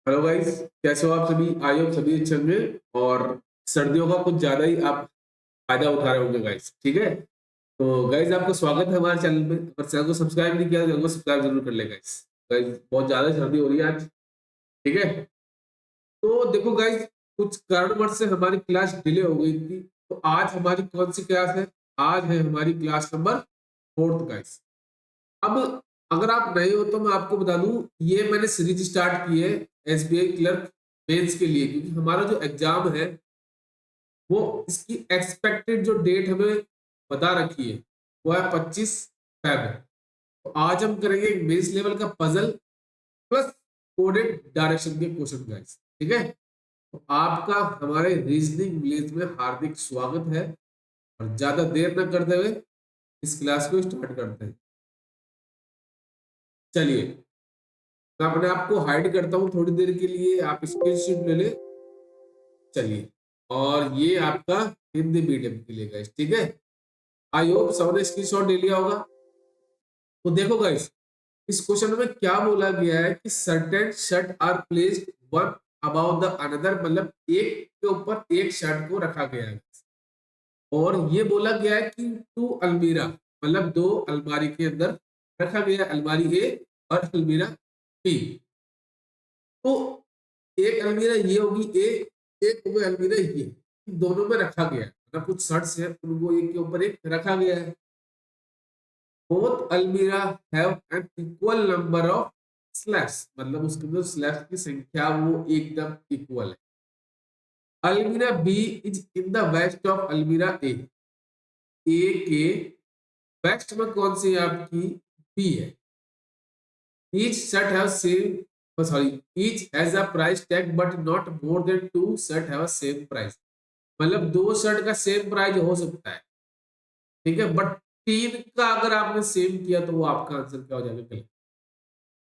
Hello guys, कैसे हो आप सभी? आई होप सभी अच्छे होंगे। और सर्दियों का कुछ ज्यादा ही आप फायदा उठा रहे होंगे गाइस। ठीक है, तो गाइस आपका स्वागत है हमारे चैनल पे। अगर चैनल को सब्सक्राइब नहीं किया तो चैनल को सब्सक्राइब जरूर कर ले गाइस। गाइस बहुत ज्यादा सर्दी हो रही है आज। ठीक है, तो देखो गाइस, कुछ कारणवश से हमारी क्लास डिले हो गई थी। तो आज हमारी कौन सी क्लास है? आज है हमारी क्लास नंबर 4th गाइस। अब अगर आप नए हो तो मैं आपको बता दूं, ये मैंने सीरीज स्टार्ट की है एसबीआई क्लर्क मेंस के लिए, क्योंकि हमारा जो एग्जाम है वो इसकी एक्सपेक्टेड जो डेट हमें बता रखी है वो है 25 फेब। तो आज हम करेंगे मेंस लेवल का पजल प्लस कोडेड डायरेक्शन के क्वेश्चन गाइस। ठीक है, तो आपका हमारे रीजनिंग विलेज में हार्दिक स्वागत है। और ज्यादा देर न करते हुए इस क्लास को स्टार्ट करते हैं। चलिए, मैं अपने आप को हाइड करता हूँ थोड़ी देर के लिए, आप स्क्रीनशॉट ले ले। चलिए, और ये आपका हिंदी मीडियम के लिए गाइस। ठीक है, आई होप सबने स्क्रीनशॉट ले लिया होगा। तो देखो गाइस, इस क्वेश्चन में क्या बोला गया है कि certain shirt are placed one about the another, मतलब एक के ऊपर एक शर्ट को रखा गया है। और ये बोला गया है कि टू अलमीरा, मतलब दो अलमारी के अंदर रखा गया है, अलमारी ए और अलमीरा बी। तो एक अलमीरा ये होगी ए, एक होगी अलमीरा ये, दोनों में रखा गया है, मतलब कुछ शर्ट्स है उनको एक के ऊपर एक रखा गया है। बोथ अलमीरा have an equal number of slabs, मतलब उसके अंदर स्लैब्स की संख्या वो एकदम इक्वल है। Almirah B is in the west of almirah A, ए के वेस्ट में कौन सी है आपकी? बी है। Each shirt have same, sorry, each has a price tag but not more than two shirt have same price, मतलब दो शर्ट का सेम प्राइस हो सकता है। ठीक है, बट तीन का अगर आपने सेम किया तो वो आपका आंसर क्या हो जाएगा? गलत।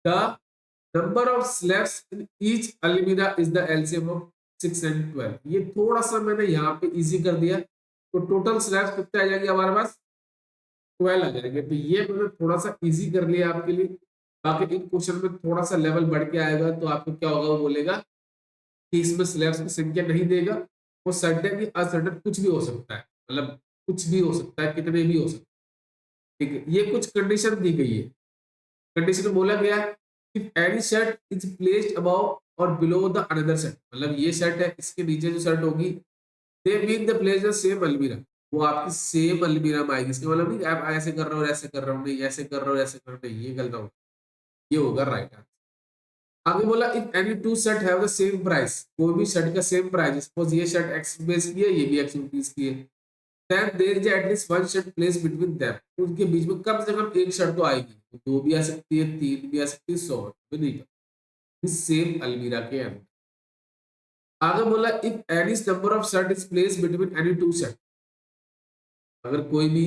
The number of slabs in each अलमीरा is the LCM of 6 and 12। ये थोड़ा सा मैंने यहाँ पे इजी कर दिया, तो टोटल स्लैब्स कितने आ जाएंगे हमारे पास? 12 आ जाएंगे। तो ये मैंने थोड़ा सा इजी कर लिया आपके लिए। बाकी इन क्वेश्चन में थोड़ा सा लेवल बढ़ के आएगा तो आपको क्या होगा, वो बोलेगा कि इसमें स्लैब्स की संख्या नहीं देगा, वो सर्टेन या अनसर्टेन कुछ भी हो सकता है, मतलब कुछ भी हो सकता है, कितने भी हो सकते हैं। ठीक है, ये कुछ कंडीशन दी गई है। कंडीशन में बोला गया है if any shirt is placed above और बिलो द अनदर शर्ट, मतलब ये शर्ट है, इसके नीचे जो शर्ट होगी, they mean the place the same अलमीरा, वो आपकी सेम अलमीरा में आएगी। इसका मतलब नहीं कि आप ऐसे कर रहे हो ऐसे कर रहे हो, नहीं ऐसे कर रहे हो ऐसे कर रहे हो, नहीं, ये गलत होगा। ये होगा राइट आंसर। आगे बोला if any two shirt have the same price, कोई भी शर्ट का सेम प्राइस, सपोज ये शर्ट एक्स रुपीज की है, ये भी एक्स रुपीज की है, then there is at least one shirt place between them, उनके बीच में कम से कम एक शर्ट तो आएगी। तो दो भी आ सकती है, तीन भी आ सकती है, 100 भी नहीं, इस सेम अलमीरा के अंदर। आगे बोला if any number of shirt is place between any two shirt, अगर कोई भी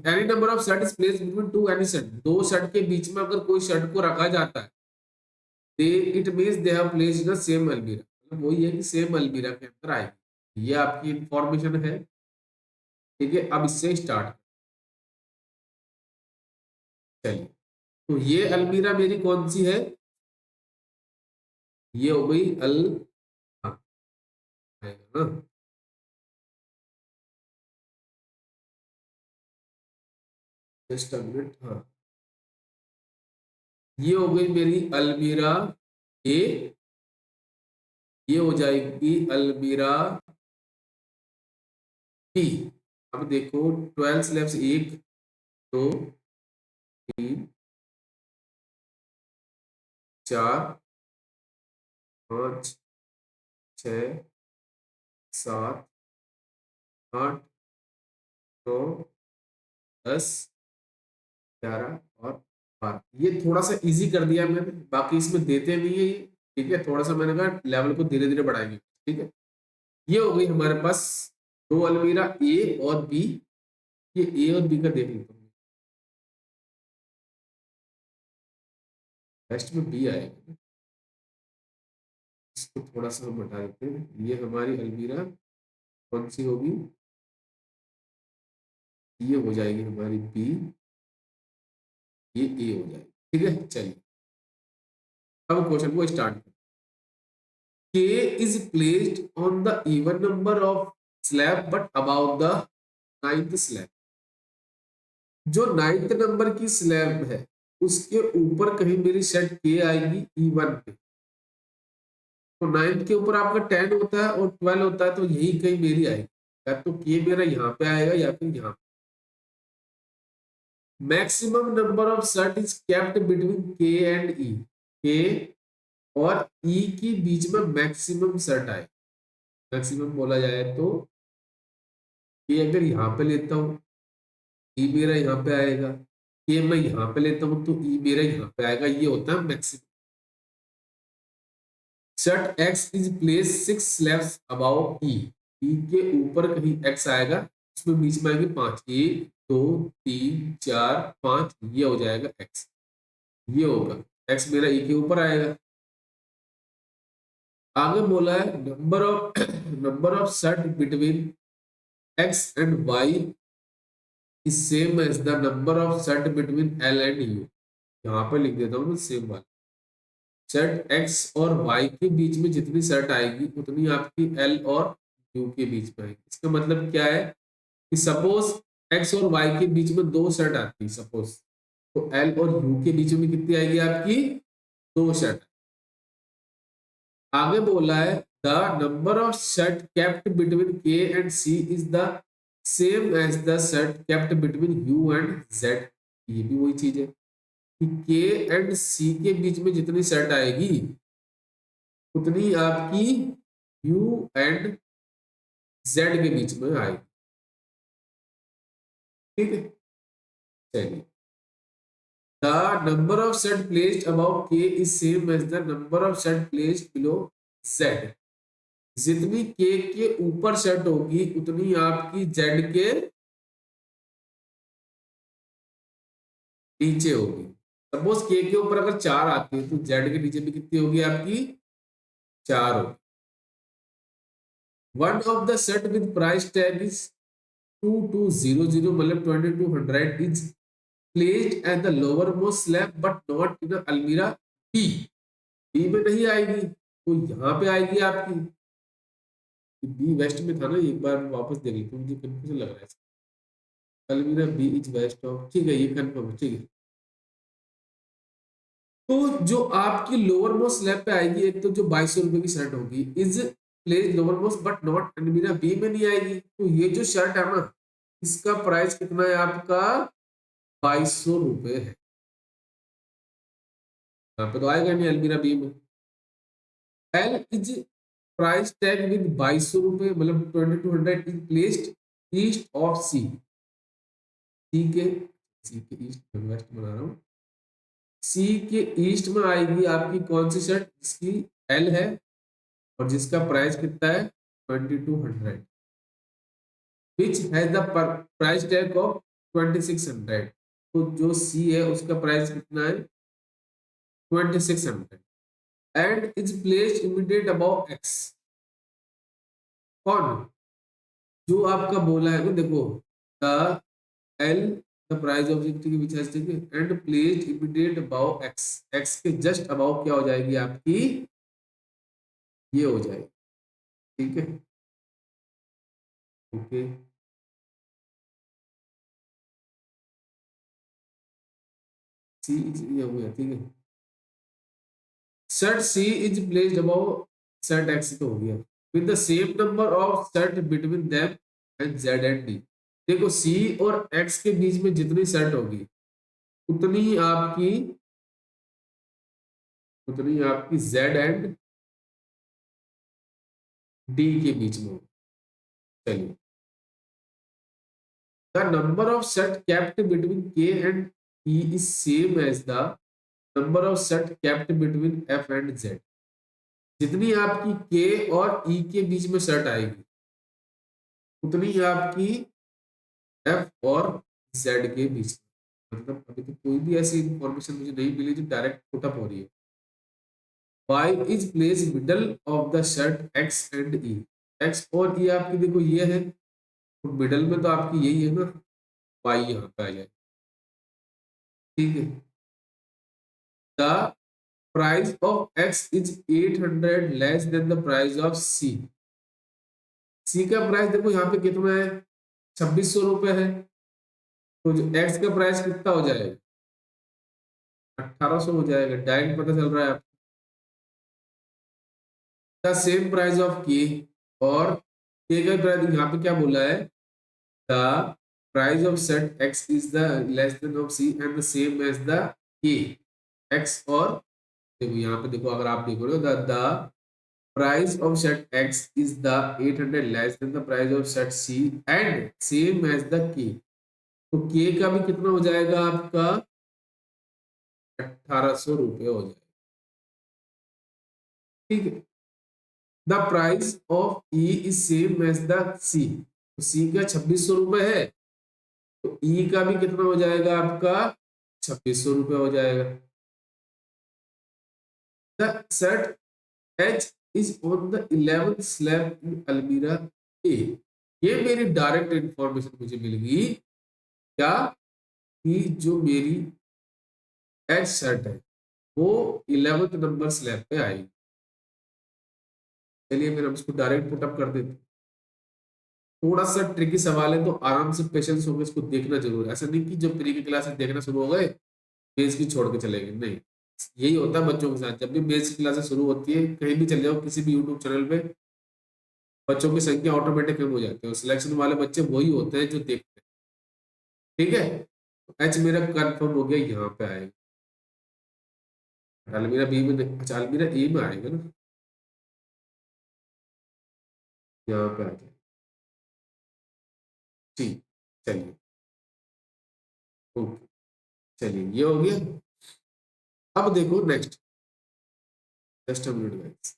any number of shirt is place between two any shirt, दो शर्ट के बीच में अगर कोई शर्ट को रखा जाता है, they it means they have placed in the same अलमीरा, मतलब वही है कि सेम अलमीरा के अंदर आएगी। ये आपकी इंफॉर्मेशन है। ठीक है, अब इससे स्टार्ट चलिए। तो ये अलमीरा मेरी कौन सी है? ये हो गई अल, हाँ, आएगा ना? जस्ट अ मिनट, हाँ, ये हो गई मेरी अलमीरा ए, ये हो जाएगी अलमीरा बी। अब देखो 12 स्लैब्स, एक, दो, तीन, चार, पाँच, छ, सात, आठ, नौ, 10, 11 और 12। ये थोड़ा सा इजी कर दिया मैंने, बाकी इसमें देते नहीं है ये। ठीक है, थोड़ा सा मैंने कहा लेवल को धीरे धीरे बढ़ाएंगे। ठीक है, ये हो गई हमारे पास दो अलमीरा ए और बी। ये ए और बी का देख लेते हैं, नेक्स्ट में बी आएगा। इसको थोड़ा सा हम हटा देते हैं। ये हमारी अलमीरा कौन सी होगी? ये हो जाएगी हमारी बी, ये ए हो जाएगी। ठीक है, चलिए अब क्वेश्चन को स्टार्ट करें। K is placed on the even number of slab but above the ninth slab। जो नाइन्थ नंबर की स्लैब है उसके ऊपर कहीं मेरी सेट के आएगी E1 पे। तो नाइन्थ के ऊपर आपका 10 होता है और 12 होता है, तो यही कहीं मेरी आएगी, या तो के मेरा यहाँ पे आएगा या फिर यहाँ। Maximum number of set is kept between K and ई। के और ई के बीच में मैक्सिमम सेट आए। मैक्सिमम बोला जाए तो ये अगर यहाँ पे लेता हूँ ई मेरा यहाँ पे आएगा, के मैं यहाँ पे लेता हूँ तो ई मेरा यहाँ पे आएगा, ये होता है maximum. Set X is place 6 slabs above E. E के ऊपर कहीं एक्स आएगा, उसमें बीच में आएंगे 5, 1 2 3 4 5, ये हो जाएगा एक्स। ये होगा एक्स मेरा ई के ऊपर आएगा। आगे बोला है number of set between X and Y is same as the number of set between L and U। यहाँ पे लिख देता हूँ मैं सेम वाला। सेट X और Y के बीच में जितनी सेट आएगी उतनी आपकी L और U के बीच में आएगी। इसका मतलब क्या है कि सपोज X और Y के बीच में 2 सेट आती है सपोज, तो L और U के बीच में कितनी आएगी आपकी 2 सेट। आगे बोला है the number of set kept between K and C is the same as the set kept between U and Z। ये भी वही चीज है कि K एंड C के बीच में जितनी सेट आएगी उतनी आपकी U एंड Z के बीच में आएगी। ठीक है, चलिए the number of set placed above K is same as the number of set placed below Z। जितनी के ऊपर सेट होगी उतनी आपकी जेड के नीचे होगी। सपोज के ऊपर अगर 4 आती है तो जेड के नीचे भी कितनी होगी आपकी 4 होगी। One of the set with price tag is 2200 मतलब 2200 is placed at the lower most slab but not in अलमीरा बी। बी में नहीं आएगी तो यहाँ पे आएगी आपकी बी वेस्ट में था ना, एक बार वापस देख लेते मुझे कंफ्यूजन लग रहा है। Almirah B is waste of, ठीक है ये कंफर्म है, ठीक है। तो जो आपकी लोअर मोस्ट स्लैब पे आएगी एक तो जो 2200 की शर्ट होगी is place lower most but not अलमीरा बी में नहीं आएगी, तो ये जो शर्ट है ना इसका प्राइस कितना है आपका 2200 है। यहाँ पे तो आएगा नहीं अलमीरा बी में। L is price tag with 2200 मतलब 2200 is placed east of C. सी के ईस्ट वेस्ट बना रहा हूँ। सी के ईस्ट में आएगी आपकी कौन सी शर्ट जिसकी एल है और जिसका प्राइस कितना है 2200, which has the price tag of 2600। तो जो सी है उसका प्राइस कितना है 2600 and is placed immediate above X. कौन जो आपका बोला है ना देखो the L the price of K which has taken and placed immediate above X. X के जस्ट अबव क्या हो जाएगी आपकी ये हो जाएगी। ठीक है, ओके सी ये हो गया। ठीक है, set C is placed above set X तो हो गया with the same number of set between them and Z and D. देखो सी और एक्स के बीच में जितनी सेट होगी उतनी आपकी जेड एंड डी के बीच में होगी। चलिए the number of set kept between K and E is same as the number of set kept between F and Z. जितनी आपकी के और ई के बीच में सेट आएगी उतनी आपकी एफ और जेड के बीच में। मतलब अभी तो कोई भी ऐसी इंफॉर्मेशन मुझे नहीं मिली जो डायरेक्ट पुटअप हो रही है। Y is place middle of the set X and E. X और ई आपकी देखो ये है तो मिडल में तो आपकी यही है ना, वाई यहाँ पे आ जाए। ठीक है, the price of X is 800 less than the price of C. C का प्राइस देखो यहाँ पे कितना है, 2600 रुपए है। तो जो एक्स का प्राइस कितना हो जाएगा, 1800 हो जाएगा। डायरेक्ट पता चल रहा है आपको। द सेम प्राइस ऑफ के, और के का प्राइस यहाँ पे क्या बोला है, the price of set X is the less than of C and the same as the K X. और देखो यहाँ पे देखो, अगर आप देखो the price of set x is the 800 less than the price of set c and same as the k। तो k का भी कितना हो जाएगा आपका, 1800 रुपये हो जाएगा। ठीक है। The price of e is same as the c। तो c का 2600 रुपये है, तो e का भी कितना हो जाएगा आपका, 2600 रुपये हो जाएगा। The set h is on the 11th slab in Almira A। ये मेरी डायरेक्ट इंफॉर्मेशन मुझे मिल गई क्या, कि जो मेरी एच सेट है वो 11th नंबर स्लैब पे आएगी। चलिए फिर हम इसको डायरेक्ट पुटअप कर देते हैं। थोड़ा सा ट्रिकी सवाल है, तो आराम से पेशेंस होकर इसको देखना जरूर है। ऐसा नहीं कि जब प्री की क्लासेस देखना शुरू हो गए बेस की छोड़ के चले गए, नहीं। यही होता है बच्चों के साथ, जब भी बेस की क्लासेस शुरू होती है, कहीं भी चले जाओ किसी भी यूट्यूब चैनल पे, बच्चों की संख्या ऑटोमेटिक कम हो जाती है, और सिलेक्शन वाले बच्चे वही होते हैं जो देखते हैं। ठीक है, एच मेरा कंफर्म हो गया, यहाँ पे आएगा। अलमीरा बी में अच्छा, अलमीरा ए में आएगा ना, यहाँ पे आ जाए। ठीक, चलिए ओके, चलिए ये हो गया। अब देखो next, just a minute guys.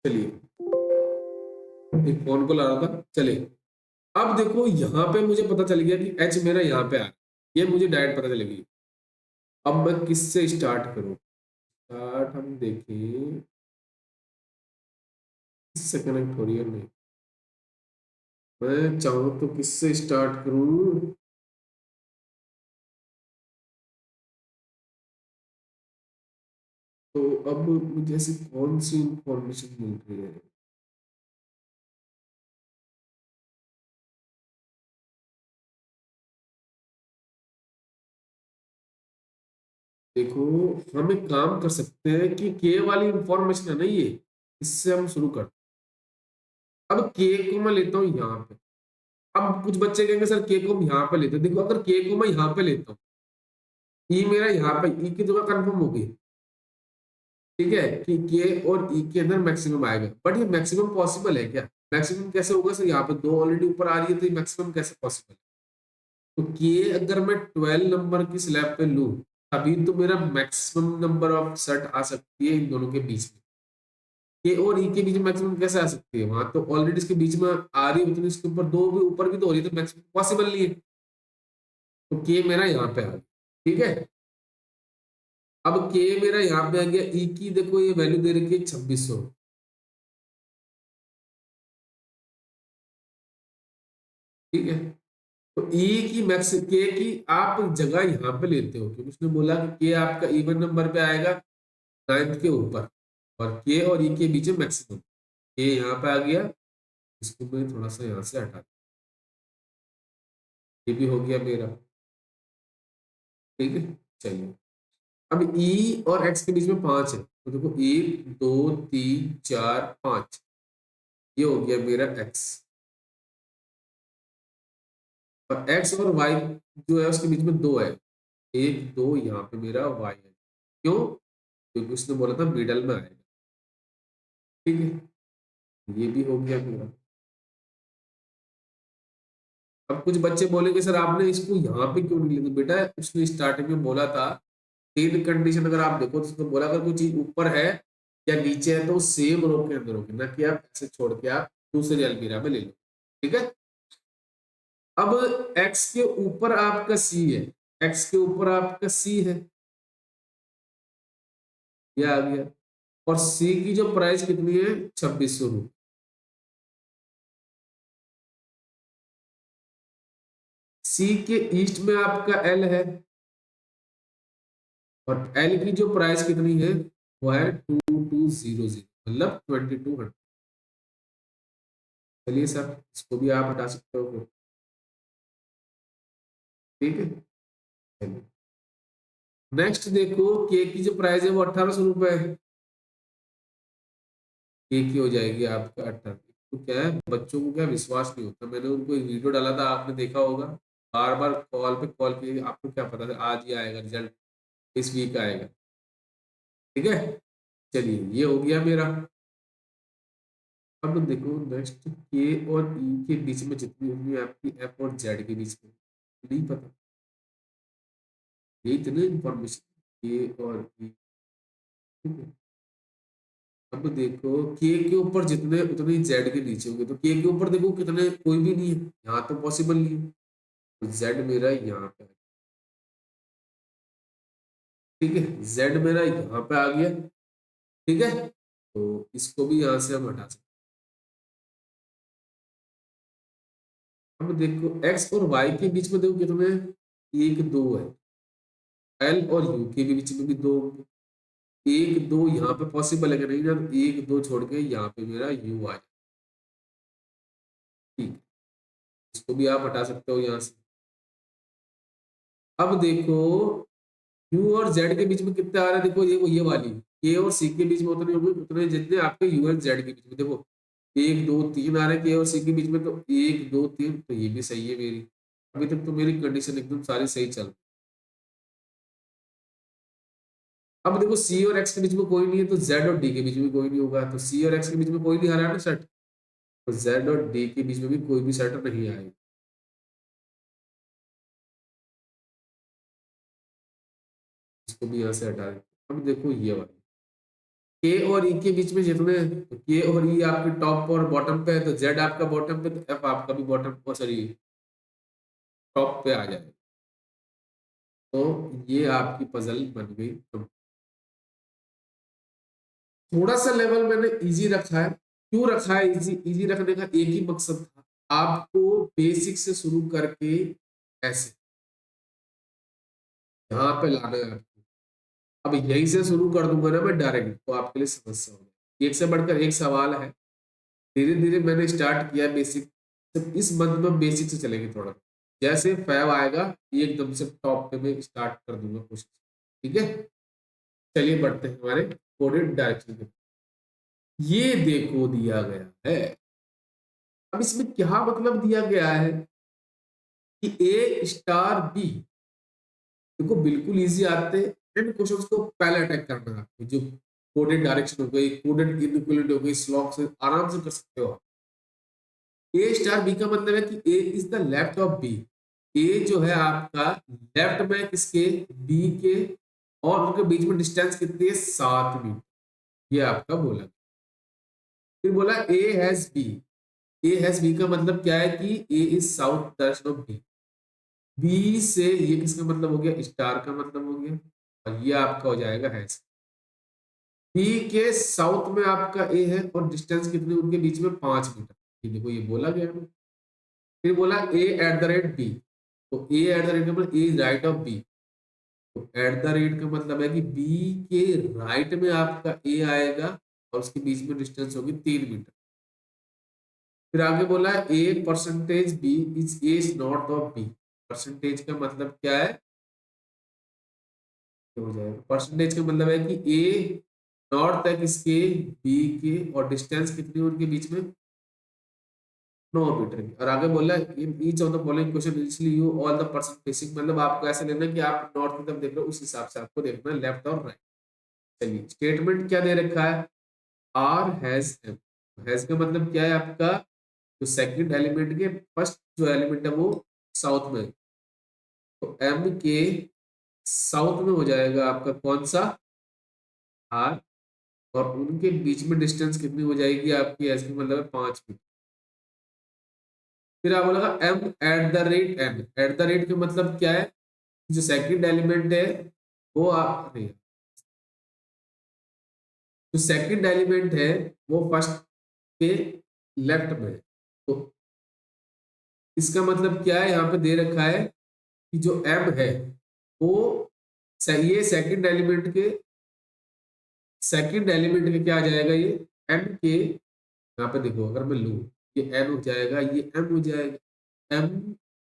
चलिए, एक फोन कॉल आ रहा था, चलिए। अब देखो यहाँ पे मुझे पता चल गया कि एच मेरा यहाँ पे आ, ये मुझे डायरेक्ट पता चल गई। अब मैं किससे स्टार्ट करूं, स्टार्ट हम देखें, किससे कनेक्ट हो रही है, नहीं मैं चाहूँ तो किससे स्टार्ट करूं। तो अब मुझे ऐसी कौन सी इंफॉर्मेशन मिल रही है। देखो, हम एक काम कर सकते हैं कि के वाली इंफॉर्मेशन है ना ये, इससे हम शुरू करते हैं। अब के को मैं लेता हूँ यहाँ पे। अब कुछ बच्चे कहेंगे सर के को हम यहाँ पे लेते हैं, देखो अगर के को मैं यहाँ पे लेता हूँ, ई मेरा यहाँ पे, ई की जगह कंफर्म हो गई। ठीक है, कि के और ई के अंदर मैक्सिमम आएगा, बट ये मैक्सिमम पॉसिबल है क्या, मैक्सिमम कैसे होगा सर, यहाँ पे दो ऑलरेडी ऊपर आ रही है, तो ये मैक्सिमम कैसे पॉसिबल है। तो के अगर मैं 12 नंबर की स्लैब पे लूं, तभी तो मेरा मैक्सिमम नंबर ऑफ सेट आ सकती है इन दोनों के बीच में। के और ई के बीच में मैक्सिमम कैसे आ सकती है, वहां तो ऑलरेडी इसके बीच में आ रही है, तो इसके ऊपर दो भी ऊपर भी तो हो रही है, तो मैक्सिमम पॉसिबल नहीं है। तो के मेरा यहाँ पे आ गया। ठीक है, अब के मेरा यहाँ पे आ गया, ई की देखो ये वैल्यू दे रखी है 2600। ठीक है, तो ई की मैक्स के की आप जगह यहाँ पे लेते हो, क्योंकि उसने बोला कि के आपका इवन नंबर पे आएगा 9th के ऊपर, और के और ई के बीच में मैक्सिमम। के यहाँ पे आ गया, इसको मैं थोड़ा सा यहाँ से हटा, ये भी हो गया मेरा। ठीक है, चलिए। अब ई और एक्स के बीच में 5 है, तो देखो 1 2 3 4 5, ये हो गया मेरा एक्स। और एक्स और वाई जो है उसके बीच में 2 है, 1 2, यहाँ पे मेरा वाई है। क्यों, क्योंकि उसने बोला था मिडल में आएगा। ठीक है, ये भी हो गया मेरा। अब कुछ बच्चे बोलेंगे सर आपने इसको यहाँ पे क्यों नहीं लिया, तो बेटा उसने स्टार्टिंग में बोला था तीन कंडीशन अगर आप देखो तो उसमें बोला अगर कोई चीज ऊपर है या नीचे है तो सेम रो के अंदर होगी, ना कि आप ऐसे छोड़ के आप दूसरी अलमीरा में ले लो। ठीक है। अब एक्स के ऊपर आपका सी है, एक्स के ऊपर आपका सी है, ये आ गया। और सी की जो प्राइस कितनी है, 2600 रुपये। सी के ईस्ट में आपका एल है, और एल की जो प्राइस कितनी है वो है 2200, मतलब 2200। चलिए सर, इसको भी आप हटा सकते हो फिर। ठीक है। चलिए नेक्स्ट देखो, के की जो प्राइस है वो 1800 रुपये है। के की हो जाएगी आपका 18। तो क्या है, बच्चों को क्या विश्वास नहीं होता, मैंने उनको एक वीडियो डाला था, आपने देखा होगा, बार बार कॉल पे कॉल किए, आपको क्या पता था आज ही आएगा रिजल्ट, इस वीक आएगा। ठीक है। चलिए ये हो गया मेरा। अब देखो नेक्स्ट, के और ई के बीच में जितनी होगी आपकी एफ और जेड के बीच में, नहीं पता, ये इतने इंफॉर्मेशन के और ई। ठीक है। अब देखो के ऊपर जितने उतने जेड के नीचे होंगे, तो के ऊपर देखो कितने, कोई भी नहीं है, यहाँ तो पॉसिबल नहीं है, तो जेड मेरा यहाँ पे। ठीक है, जेड मेरा यहाँ पे आ गया। ठीक है, तो इसको भी यहाँ से हम हटा सकते हैं। अब देखो एक्स और वाई के बीच में देखो कितने हैं? एक दो है। एल और यू के भी बीच में भी दो होंगे। एक दो यहाँ पे पॉसिबल है कि नहीं ना, तो एक दो छोड़ के यहाँ पे मेरा यू आ जाए। ठीक है, इसको भी आप हटा सकते हो यहाँ से। अब देखो यू और जेड के बीच में कितने आ रहे हैं, देखो ये वाली के और सी के बीच में उतने होंगे उतने जितने आपके यू और जेड के बीच में, देखो एक दो तीन आ रहे हैं के और सी के बीच में, तो एक दो तीन, तो ये भी सही है मेरी। अभी तक तो मेरी कंडीशन एकदम सारी सही चल रही। अब देखो सी और एक्स के बीच में कोई नहीं है, तो जेड और डी के बीच में कोई नहीं होगा, तो सी और एक्स के बीच में कोई नहीं आ रहा है ना सेट, तो जेड और डी के बीच में भी कोई भी सेट नहीं आएगा। इसको भी यहाँ से हटा दें। अब देखो ये वाली के और ई के बीच में जितने, तो के और ई आपके टॉप और बॉटम पे है, तो जेड आपका बॉटम पे, तो एफ आपका भी बॉटम, सॉरी टॉप पे आ जाएगा। तो ये आपकी पजल बन गई। तो थोड़ा सा लेवल मैंने इजी रखा है, क्यों रखा है इजी, इजी रखने का एक ही मकसद था, आपको बेसिक से शुरू करके ऐसे यहाँ पे लाना है आपको। अब यहीं से शुरू कर दूंगा ना मैं डायरेक्ट, तो आपके लिए समस्या होगी, एक से बढ़कर एक सवाल है। धीरे धीरे मैंने स्टार्ट किया बेसिक, सिर्फ इस मंथ में बेसिक से चलेगी थोड़ा, जैसे फैब आएगा एकदम से टॉप पे मैं स्टार्ट कर दूंगा कोशिश। ठीक है। चलिए बढ़ते हैं हमारे कोडेड डायरेक्शन पे। ये देखो दिया गया है, अब इसमें क्या मतलब दिया गया है कि ए स्टार बी, देखो बिल्कुल इजी आते हैं, इन क्वेश्चंस को पहले अटैक करना है आपको, जो कोडेड डायरेक्शन हो गई, कोडेड इनइक्वालिटी हो गई, स्लॉक से आराम से कर सकते हो आप। ए स्टार बी का मतलब है कि A is the left of B, A जो है आपका लेफ्ट में किसके, बी के, और उनके बीच में डिस्टेंस कितनी है, 7 मीटर, ये आपका बोला। फिर बोला A has B, A has B का मतलब क्या है कि A is south direction of B, B से ये किसका मतलब हो गया, स्टार का मतलब हो गया, और ये आपका हो जाएगा हैज। बी के साउथ में आपका ए है, और डिस्टेंस कितनी उनके बीच में, 5 मीटर, ये देखो ये बोला गया है। फिर बोला ए एट द रेट बी, तो ए एट द रेट का मतलब ए राइट ऑफ बी, तो एट द रेट का मतलब है कि बी के राइट में आपका ए आएगा, और उसके बीच में डिस्टेंस होगी 3 मीटर। फिर आगे बोला A percentage B is A is north of B, percentage का मतलब क्या है, हो जाएगा परसेंटेज का मतलब है कि ए नॉर्थ है किसके, बी के, और डिस्टेंस कितनी है उनके बीच में, 9 मीटर की। और आगे बोला in each of the following question initially you all the person facing, मतलब आपको ऐसे लेना कि आप नॉर्थ की तरफ देख रहे हो, उस हिसाब से आपको देखना है लेफ्ट और राइट। चलिए स्टेटमेंट क्या दे रखा है, आर हैज एम, हैज का मतलब क्या है आपका, जो सेकंड एलिमेंट के फर्स्ट जो एलिमेंट है वो साउथ में है, तो एम के साउथ में हो जाएगा आपका कौन सा, आर, और उनके बीच में डिस्टेंस कितनी हो जाएगी आपकी, ऐसे मतलब 5 मीटर। फिर आप बोलेगा M at the rate N, at the rate का मतलब क्या है, जो सेकंड एलिमेंट है वो नहीं, जो सेकंड एलिमेंट है वो फर्स्ट के लेफ्ट में है। तो इसका मतलब क्या है, यहाँ पे दे रखा है कि जो एम है वो ये सेकंड एलिमेंट के क्या आ जाएगा, ये एम के, यहाँ पे देखो अगर मैं लूं, ये एन हो जाएगा, ये एम हो जाएगा, एम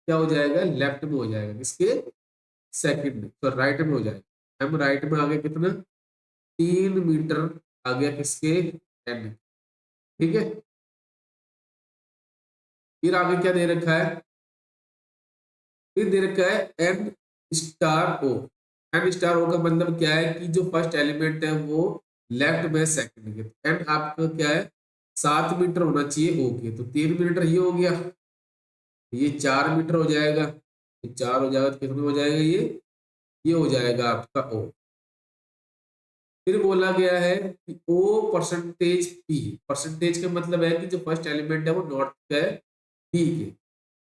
क्या हो जाएगा, लेफ्ट में हो जाएगा किसके, सेकंड में, तो राइट में हो जाएगा, एम राइट में आ गया कितना, 3 मीटर आ गया किसके, एन। ठीक है, फिर आगे क्या दे रखा है, फिर दे रखा है एन स्टार ओ। एन स्टार ओ का मतलब क्या है कि जो फर्स्ट एलिमेंट है वो लेफ्ट में सेकंड के, एन आपका क्या है 7 मीटर होना चाहिए ओ के, तो 3 मीटर ये हो गया, ये 4 मीटर हो जाएगा, ये 4 हो जाएगा तो कितना हो जाएगा, ये हो जाएगा आपका ओ। फिर बोला गया है कि ओ परसेंटेज पी, परसेंटेज का मतलब है कि जो फर्स्ट एलिमेंट है वो नॉर्थ का है पी के,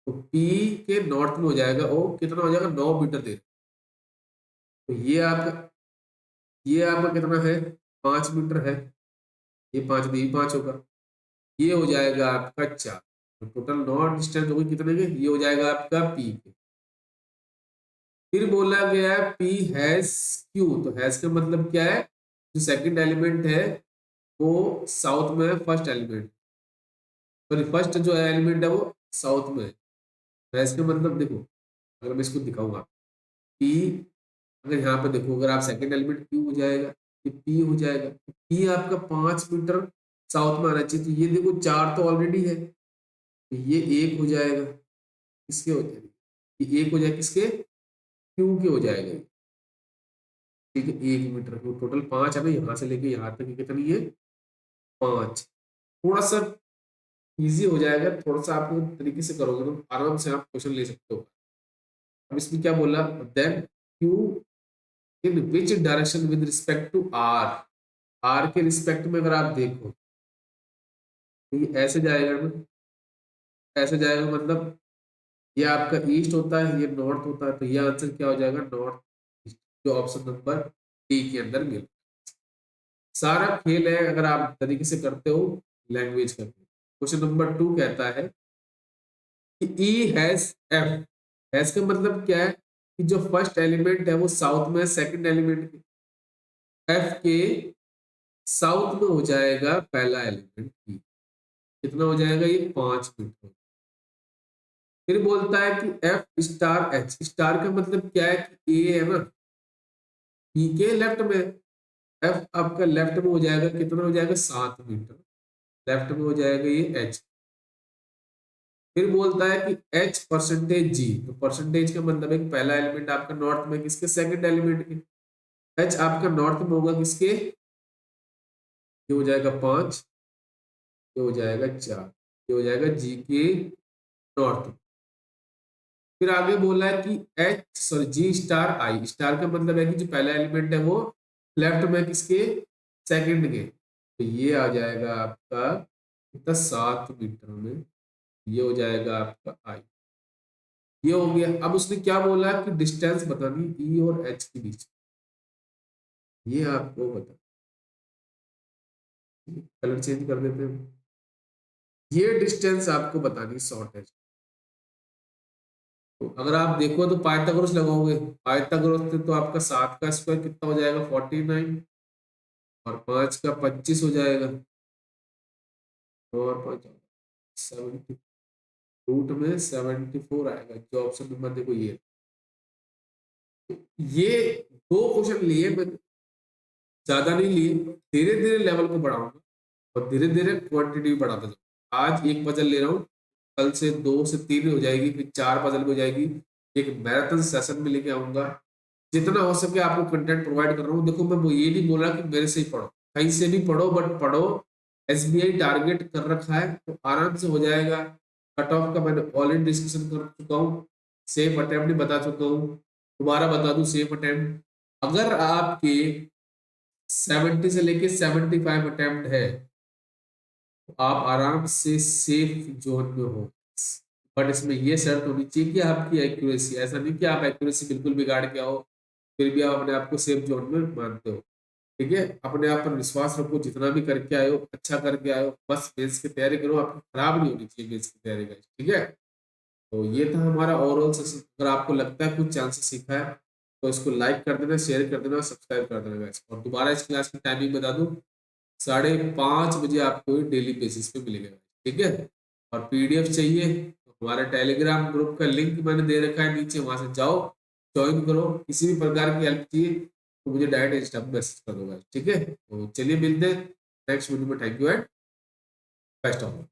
तो पी के नॉर्थ में हो जाएगा ओ, कितना हो जाएगा 9 मीटर दे, तो ये आपका कितना है, 5 मीटर है, ये 5 भी 5 होगा, ये हो जाएगा आपका 4, तो टोटल नॉर्थ डिस्टेंस होगी कितने के, ये हो जाएगा आपका पी के। फिर बोला गया है पी हैज क्यू, तो हैज का मतलब क्या है, जो सेकंड एलिमेंट है वो साउथ में है, फर्स्ट एलिमेंट, सॉरी फर्स्ट जो एलिमेंट है वो साउथ में है, हैज का मतलब देखो, अगर मैं इसको दिखाऊंगा पी, अगर यहाँ पे देखो अगर आप सेकंड एलिमेंट क्यू हो जाएगा, ये पी हो जाएगा, पी आपका 5 मीटर साउथ में आना चाहिए, तो ये देखो 4 तो ऑलरेडी है, तो ये 1 हो जाएगा, किसके हो जाएगा, ये 1 हो जाएगा किसके, क्यू के हो जाएगा ये। ठीक है, 1 मीटर, तो टोटल 5 है ना, यहाँ से लेके यहाँ तक कितनी है, 5। थोड़ा सा इजी हो जाएगा, थोड़ा सा आप तरीके से करोगे तो आराम से आप क्वेश्चन ले सकते हो। अब इसमें क्या बोला, then Q in which direction with respect to R, R के रिस्पेक्ट में अगर आप देखो तो ये ऐसे जाएगा ना, ऐसे जाएगा, मतलब ये आपका ईस्ट होता है, ये नॉर्थ होता है, तो ये आंसर क्या हो जाएगा, नॉर्थ ईस्ट, जो ऑप्शन नंबर डी के अंदर मिल, सारा खेल है अगर आप तरीके से करते हो लैंग्वेज करके। क्वेश्चन नंबर 2 कहता है कि ई हैज एफ, हैज का मतलब क्या है कि जो फर्स्ट एलिमेंट है वो साउथ में, सेकंड एलिमेंट एफ के साउथ में हो जाएगा पहला एलिमेंट ई, कितना हो जाएगा, ये 5 मीटर। फिर बोलता है कि एफ स्टार एच, स्टार का मतलब क्या है कि ए है ना, पी के लेफ्ट में, एफ आपका लेफ्ट में हो जाएगा, कितना हो जाएगा 7 मीटर, लेफ्ट में हो जाएगा ये एच। फिर बोलता है कि एच परसेंटेज जी, तो परसेंटेज का मतलब है कि पहला एलिमेंट आपका नॉर्थ में किसके, सेकंड एलिमेंट के, एच आपका नॉर्थ में होगा किसके, ये हो जाएगा 5, ये हो जाएगा 4, ये हो जाएगा जी के नॉर्थ। फिर आगे बोला है कि एच सॉरी जी स्टार आई, स्टार का मतलब है कि जो पहला एलिमेंट है वो लेफ्ट में किसके, सेकंड के, तो ये आ जाएगा आपका कितना 7 मीटर में, ये हो जाएगा आपका आई, ये हो गया। अब उसने क्या बोला कि डिस्टेंस बतानी ई और एच के बीच, ये आपको बता, कलर चेंज कर देते हैं, ये डिस्टेंस आपको बतानी शॉर्ट है। तो अगर आप देखो तो पाइथागोरस लगाओगे, पाइथागोरस से तो आपका 7 का स्क्वायर कितना हो जाएगा 49, और 5 का 25 हो जाएगा, और 5 70, रूट में 74 आएगा, जो ऑप्शन नंबर देखो ये 2 क्वेश्चन लिए मैंने, ज्यादा नहीं लिए, धीरे धीरे लेवल को बढ़ाऊंगा और धीरे धीरे क्वांटिटी भी बढ़ाता जाऊंगा। आज एक पजल ले रहा हूँ, कल से 2 से 3 हो जाएगी, फिर 4 पजल हो जाएगी, एक मैराथन सेशन में लेके आऊंगा, जितना हो सके आपको कंटेंट प्रोवाइड कर रहा हूँ। देखो मैं वो ये नहीं बोल रहा कि मेरे से ही पढ़ो, कहीं से भी पढ़ो, बट पढ़ो, एसबीआई टारगेट कर रखा है तो आराम से हो जाएगा। कट ऑफ का मैंने ऑलरेडी डिस्कशन कर चुका हूँ, सेफ अटेम्प्ट भी बता चुका हूँ, दोबारा बता दूं सेम अटेम्प्ट, अगर आपके 70 से लेके 75 अटेम्प्ट है तो आप आराम से सेफ जोन में हो। बट इसमें ये शर्त होनी चाहिए कि आपकी एक्यूरेसी, ऐसा नहीं कि आप एक्यूरेसी बिल्कुल बिगाड़ के आओ फिर भी आप अपने आप को सेफ जोन में मानते हो। ठीक है, अपने आप पर विश्वास रखो, जितना भी करके आए हो अच्छा करके आए हो, बस मेंस की तैयारी करो, आपकी खराब नहीं होनी चाहिए मेंस की तैयारी का। ठीक है, तो ये था हमारा ओवरऑल सेशन। अगर आपको लगता है कुछ चांसेस सीखा है तो इसको लाइक कर देना, शेयर कर देना, सब्सक्राइब कर देना guys। और दोबारा इस क्लास की टाइमिंग बता दूं, 5:30 बजे आपको डेली बेसिस पे मिलेगा। ठीक है, और पीडीएफ चाहिए तो हमारे टेलीग्राम ग्रुप का लिंक मैंने दे रखा है नीचे, वहां से जाओ, ज्वाइन करो। किसी भी प्रकार की हेल्प चाहिए तो मुझे डायरेक्ट इंस्टा पे मैसेज कर दो guys। ठीक है, तो चलिए मिलते हैं नेक्स्ट वीडियो में। Thank you and best of luck.